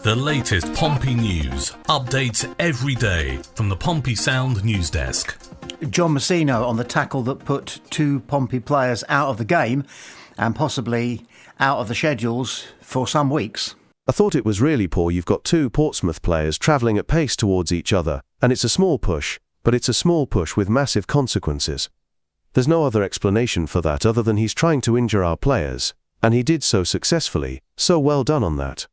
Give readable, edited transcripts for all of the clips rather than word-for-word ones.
The latest Pompey news, updates every day from the Pompey Sound news desk. John Messina on the tackle that put two Pompey players out of the game and possibly out of the schedules for some weeks. I thought it was really poor. You've got two Portsmouth players travelling at pace towards each other, and it's a small push, but it's a small push with massive consequences. There's no other explanation for that other than he's trying to injure our players, and he did so successfully, so well done on that.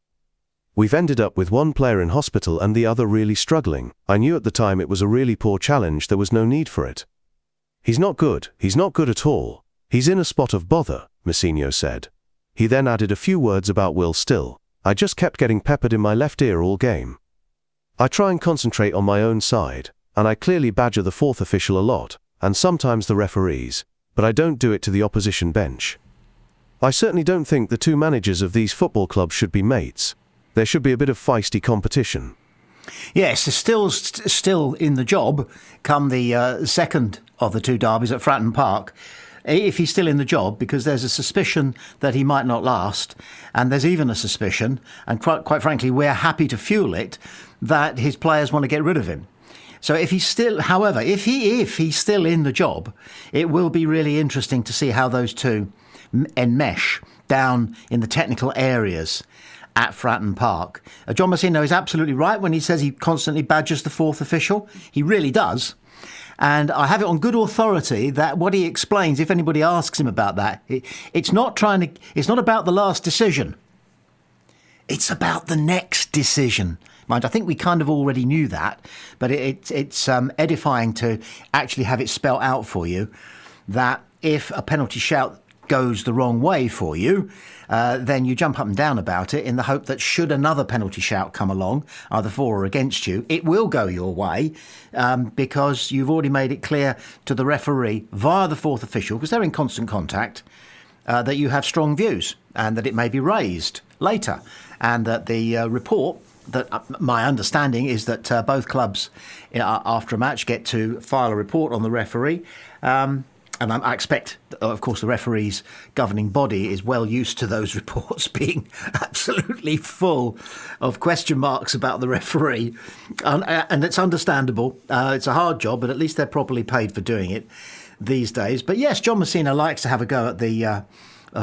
We've ended up with one player in hospital and the other really struggling. I knew at the time it was a really poor challenge, there was no need for it. He's not good at all. He's in a spot of bother, Messina said. He then added a few words about Will Still. I just kept getting peppered in my left ear all game. I try and concentrate on my own side, and I clearly badger the fourth official a lot, and sometimes the referees, but I don't do it to the opposition bench. I certainly don't think the two managers of these football clubs should be mates. There should be a bit of feisty competition. Yes, still in the job come the second of the two derbies at Fratton Park. If he's still in the job, because there's a suspicion that he might not last, and there's even a suspicion, and quite frankly, we're happy to fuel it, that his players want to get rid of him. So if he's still, however, if he's still in the job, it will be really interesting to see how those two enmesh down in the technical areas at Fratton Park. John Messina is absolutely right when he says he constantly badgers the fourth official. He really does. And I have it on good authority that what he explains, if anybody asks him about that, it's not about the last decision. It's about the next decision. Mind, I think we kind of already knew that, but it's edifying to actually have it spelt out for you that if a penalty shout goes the wrong way for you, then you jump up and down about it in the hope that should another penalty shout come along, either for or against you, it will go your way because you've already made it clear to the referee via the fourth official, because they're in constant contact, that you have strong views and that it may be raised later, and that the report, that my understanding is that both clubs after a match get to file a report on the referee. And I expect, of course, the referee's governing body is well used to those reports being absolutely full of question marks about the referee. And it's understandable. It's a hard job, but at least they're properly paid for doing it these days. But yes, John Messina likes to have a go at the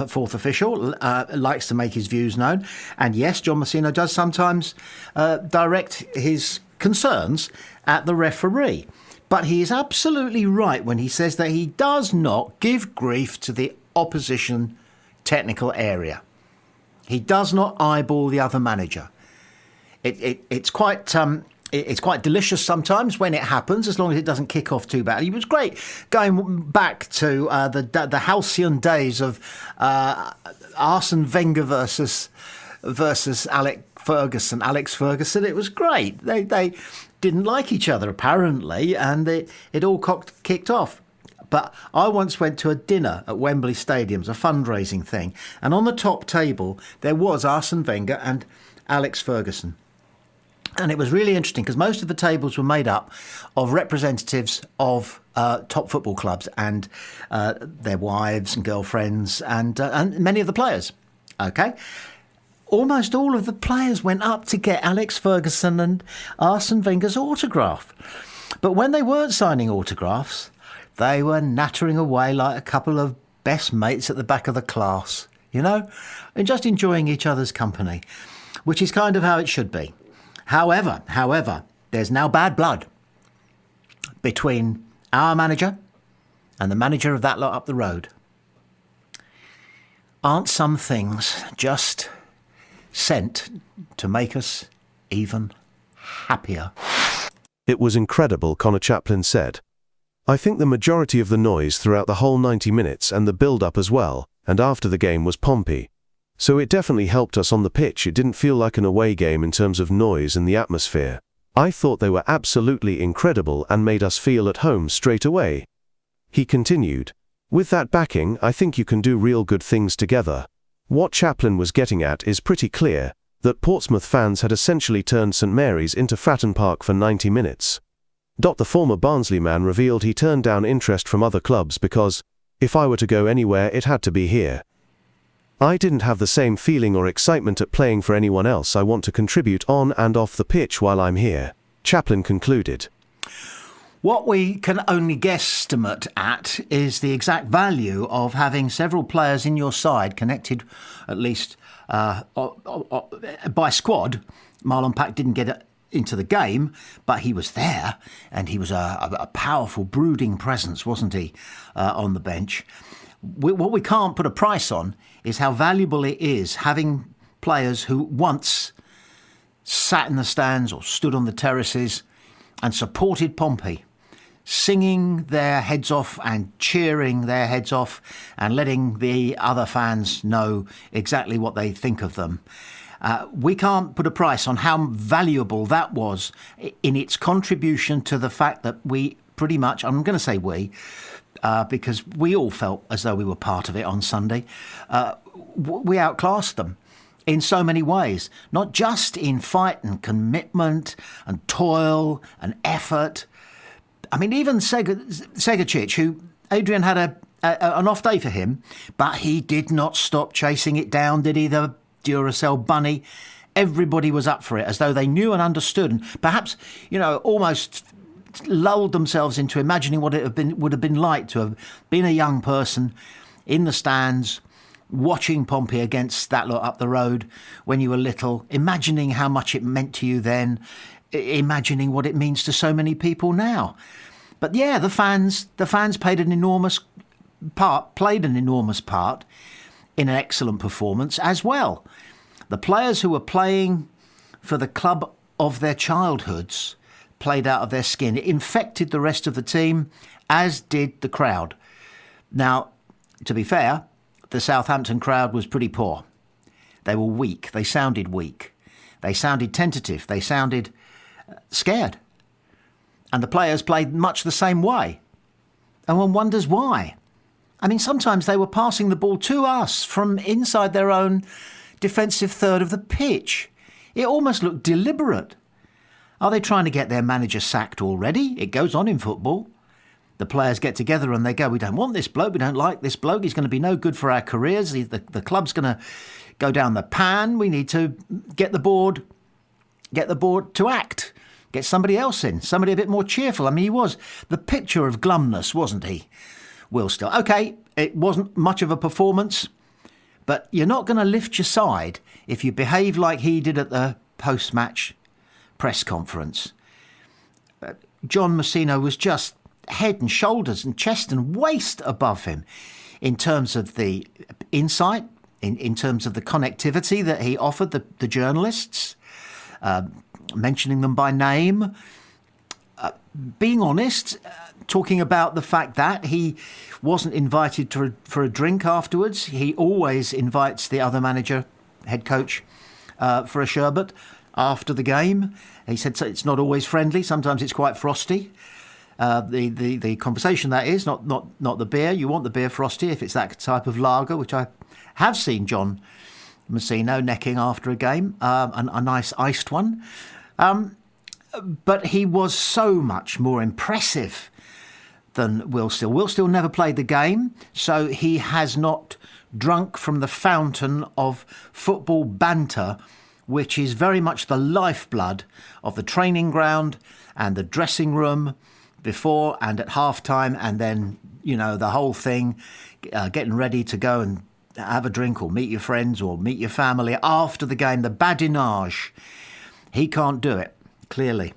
fourth official, likes to make his views known. And yes, John Messina does sometimes direct his concerns at the referee. But he is absolutely right when he says that he does not give grief to the opposition technical area. He does not eyeball the other manager. It's quite delicious sometimes when it happens, as long as it doesn't kick off too bad. He was great going back to the halcyon days of Arsene Wenger versus Alex Ferguson. It was great. They didn't like each other, apparently, and it all kicked off. But I once went to a dinner at Wembley Stadium, a fundraising thing, and on the top table there was Arsene Wenger and Alex Ferguson. And it was really interesting because most of the tables were made up of representatives of top football clubs and their wives and girlfriends and many of the players. Okay? Almost all of the players went up to get Alex Ferguson and Arsene Wenger's autograph. But when they weren't signing autographs, they were nattering away like a couple of best mates at the back of the class, you know, and just enjoying each other's company, which is kind of how it should be. However, there's now bad blood between our manager and the manager of that lot up the road. Aren't some things just sent to make us even happier? It was incredible, CONOR Chaplin said. I think the majority of the noise throughout the whole 90 minutes and the build-up as well, and after the game was Pompey. So it definitely helped us on the pitch. It didn't feel like an away game in terms of noise and the atmosphere. I thought they were absolutely incredible and made us feel at home straight away. He continued, with that backing, I think you can do real good things together. What Chaplin was getting at is pretty clear, that Portsmouth fans had essentially turned St Mary's into Fratton Park for 90 minutes. The former Barnsley man revealed he turned down interest from other clubs because, if I were to go anywhere it had to be here. I didn't have the same feeling or excitement at playing for anyone else. I want to contribute on and off the pitch while I'm here," Chaplin concluded. What we can only guesstimate at is the exact value of having several players in your side connected, at least by squad. Marlon Pack didn't get into the game, but he was there, and he was a powerful, brooding presence, wasn't he, on the bench. What we can't put a price on is how valuable it is having players who once sat in the stands or stood on the terraces and supported Pompey, singing their heads off and cheering their heads off and letting the other fans know exactly what they think of them. We can't put a price on how valuable that was in its contribution to the fact that we pretty much, I'm going to say we, because we all felt as though we were part of it on Sunday, we outclassed them in so many ways, not just in fight and commitment and toil and effort. I mean, even Segacic, who Adrian had an off day for him, but he did not stop chasing it down, did he? The Duracell bunny. Everybody was up for it, as though they knew and understood, and perhaps, almost lulled themselves into imagining what would have been like to have been a young person in the stands, watching Pompey against that lot up the road when you were little, imagining how much it meant to you then, imagining what it means to so many people now. But yeah, the fans played an enormous part in an excellent performance as well. The players who were playing for the club of their childhoods played out of their skin. It infected the rest of the team, as did the crowd. Now, to be fair, the Southampton crowd was pretty poor. They were weak. They sounded weak. They sounded tentative. They sounded scared. And the players played much the same way. And one wonders why. I mean, sometimes they were passing the ball to us from inside their own defensive third of the pitch. It almost looked deliberate. Are they trying to get their manager sacked already? It goes on in football. The players get together and they go, "We don't want this bloke, we don't like this bloke, he's going to be no good for our careers, the club's going to go down the pan, we need to get the board to act, get somebody else in, somebody a bit more cheerful." I mean, he was the picture of glumness, wasn't he, Will Still? OK, it wasn't much of a performance, but you're not going to lift your side if you behave like he did at the post-match press conference. John Messina was just head and shoulders and chest and waist above him in terms of the insight, in terms of the connectivity that he offered the journalists, mentioning them by name, being honest, talking about the fact that he wasn't invited for a drink afterwards. He always invites the other manager, head coach, for a sherbet after the game. He said it's not always friendly. Sometimes it's quite frosty. The conversation, that is, not the beer. You want the beer frosty if it's that type of lager, which I have seen John Messina necking after a game, a nice iced one. But he was so much more impressive than Will Still. Will Still never played the game, so he has not drunk from the fountain of football banter, which is very much the lifeblood of the training ground and the dressing room before and at half-time, and then, the whole thing, getting ready to go and have a drink or meet your friends or meet your family after the game, the badinage. He can't do it, clearly.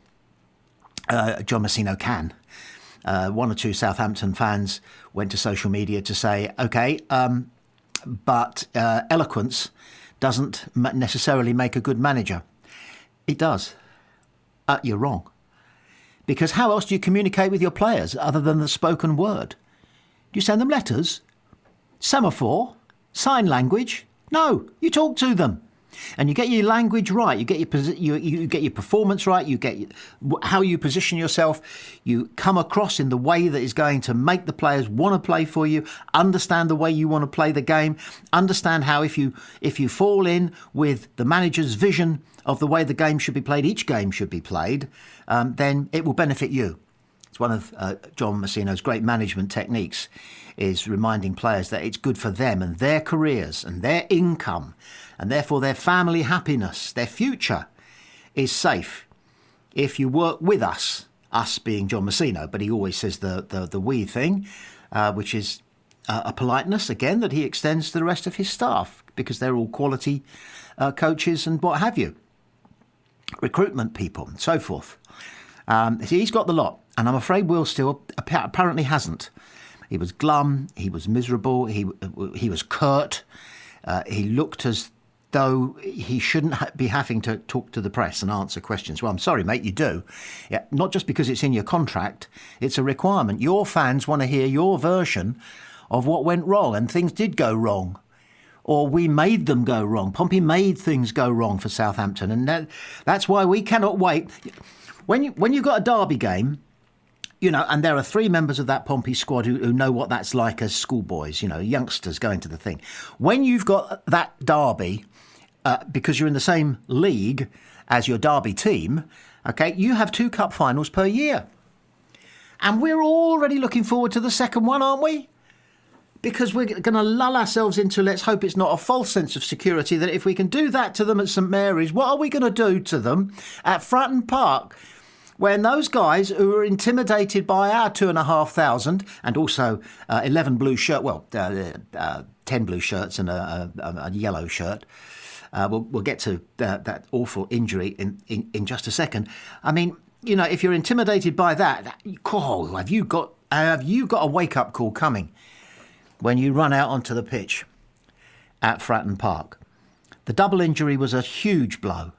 John Messina can. One or two Southampton fans went to social media to say, OK, but eloquence doesn't necessarily make a good manager. It does. You're wrong. Because how else do you communicate with your players other than the spoken word? Do you send them letters? Semaphore? Sign language? No, you talk to them. And you get your language right, you get you get your performance right, you get how you position yourself, you come across in the way that is going to make the players want to play for you, understand the way you want to play the game, understand how if you fall in with the manager's vision of the way the game should be played, each game should be played, then it will benefit you. It's one of John Messino's great management techniques, is reminding players that it's good for them and their careers and their income, and therefore their family happiness, their future is safe if you work with us being John Messino, but he always says the we thing, which is a politeness, again, that he extends to the rest of his staff, because they're all quality coaches and what have you, recruitment people and so forth. He's got the lot, and I'm afraid Will Steele apparently hasn't. He was glum, he was miserable, he was curt, he looked as though he shouldn't be having to talk to the press and answer questions. Well, I'm sorry, mate, you do. Yeah, not just because it's in your contract, it's a requirement. Your fans want to hear your version of what went wrong, and things did go wrong. Or we made them go wrong. Pompey made things go wrong for Southampton, and that's why we cannot wait. When you've got a derby game, and there are 3 members of that Pompey squad who know what that's like as schoolboys, youngsters going to the thing. When you've got that derby, because you're in the same league as your derby team, okay, you have 2 cup finals per year. And we're already looking forward to the second one, aren't we? Because we're going to lull ourselves into, let's hope it's not a false sense of security, that if we can do that to them at St Mary's, what are we going to do to them at Fratton Park? When those guys who are intimidated by our 2,500 and also 11 blue shirt, 10 blue shirts and a yellow shirt. We'll get to that awful injury in just a second. I mean, if you're intimidated by that, have you got a wake-up call coming when you run out onto the pitch at Fratton Park? The double injury was a huge blow.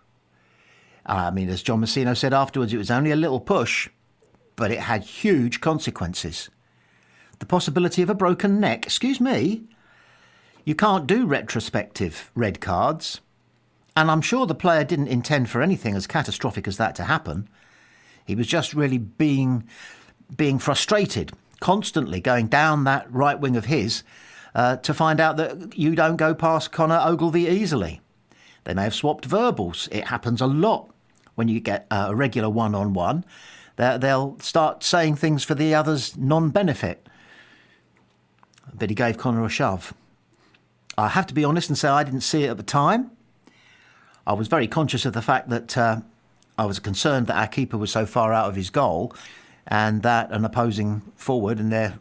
I mean, as John Messino said afterwards, it was only a little push, but it had huge consequences. The possibility of a broken neck. Excuse me, you can't do retrospective red cards. And I'm sure the player didn't intend for anything as catastrophic as that to happen. He was just really being frustrated, constantly going down that right wing of his to find out that you don't go past Conor Ogilvie easily. They may have swapped verbals. It happens a lot when you get a regular one-on-one. They'll start saying things for the other's non-benefit. But he gave Conor a shove. I have to be honest and say I didn't see it at the time. I was very conscious of the fact that I was concerned that our keeper was so far out of his goal, and that an opposing forward in their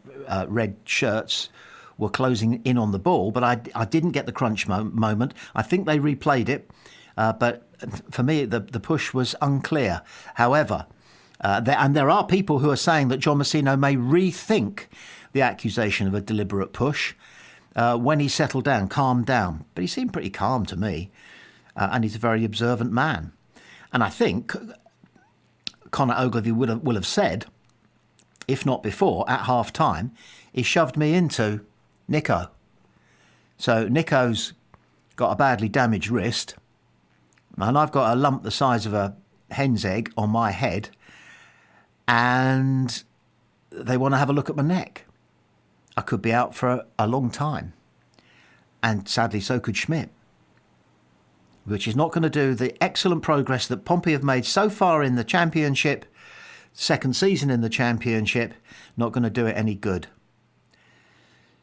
red shirts were closing in on the ball. But I didn't get the crunch moment. I think they replayed it, but for me the push was unclear. However, there are people who are saying that John Messino may rethink the accusation of a deliberate push when he settled down, calmed down. But he seemed pretty calm to me, and he's a very observant man. And I think Conor Ogilvie will have said, if not before, at half-time, he shoved me into Nico. So Nico's got a badly damaged wrist, and I've got a lump the size of a hen's egg on my head, and they want to have a look at my neck. I could be out for a long time. And sadly, so could Schmidt, which is not going to do the excellent progress that Pompey have made so far in the Championship, second season in the Championship, not going to do it any good.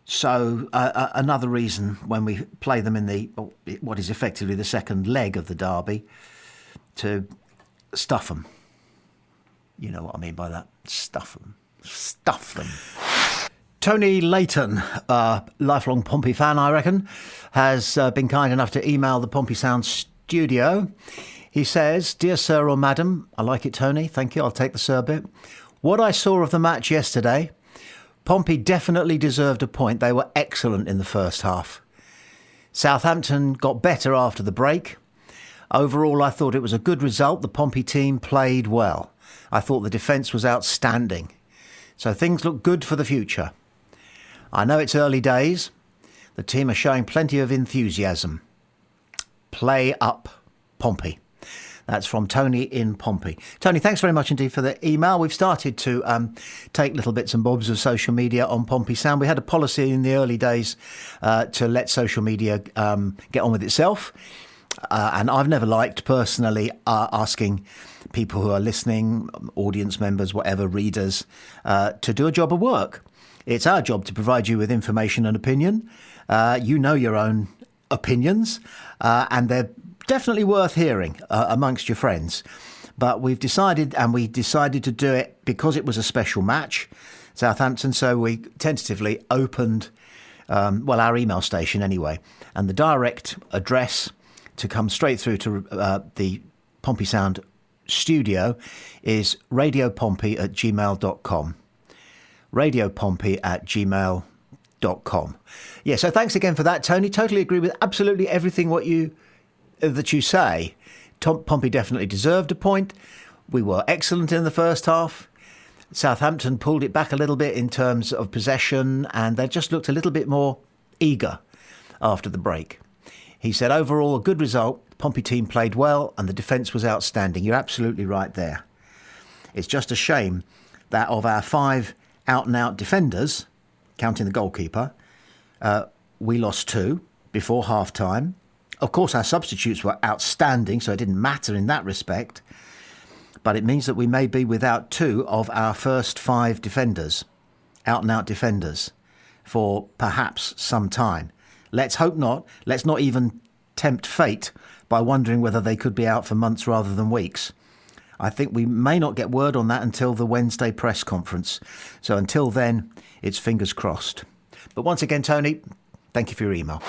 So another reason when we play them in what is effectively the second leg of the derby, to stuff them. You know what I mean by that. Stuff them. Stuff them. Tony Layton, a lifelong Pompey fan, I reckon, has been kind enough to email the Pompey Sound studio. He says, "Dear Sir or Madam," I like it, Tony, thank you, I'll take the Sir bit. "What I saw of the match yesterday, Pompey definitely deserved a point. They were excellent in the first half. Southampton got better after the break. Overall, I thought it was a good result. The Pompey team played well. I thought the defence was outstanding. So things look good for the future. I know it's early days. The team are showing plenty of enthusiasm. Play up, Pompey." That's from Tony in Pompey. Tony, thanks very much indeed for the email. We've started to take little bits and bobs of social media on Pompey Sound. We had a policy in the early days to let social media get on with itself. And I've never liked personally asking people who are listening, audience members, whatever, readers, to do a job of work. It's our job to provide you with information and opinion. You know your own opinions, and they're definitely worth hearing amongst your friends. But we decided to do it because it was a special match, Southampton, so we tentatively opened, our email station anyway, and the direct address to come straight through to the Pompey Sound studio is radiopompey@gmail.com. radiopompey@gmail.com. Yeah, so thanks again for that, Tony. Totally agree with absolutely everything that you say. Pompey definitely deserved a point. We were excellent in the first half. Southampton pulled it back a little bit in terms of possession, and they just looked a little bit more eager after the break. He said, overall, a good result. The Pompey team played well, and the defence was outstanding. You're absolutely right there. It's just a shame that of our 5 out-and-out defenders, counting the goalkeeper, we lost 2 before half-time. Of course, our substitutes were outstanding, so it didn't matter in that respect. But it means that we may be without 2 of our first 5 defenders, out-and-out defenders, for perhaps some time. Let's hope not. Let's not even tempt fate by wondering whether they could be out for months rather than weeks. I think we may not get word on that until the Wednesday press conference. So until then, it's fingers crossed. But once again, Tony, thank you for your email.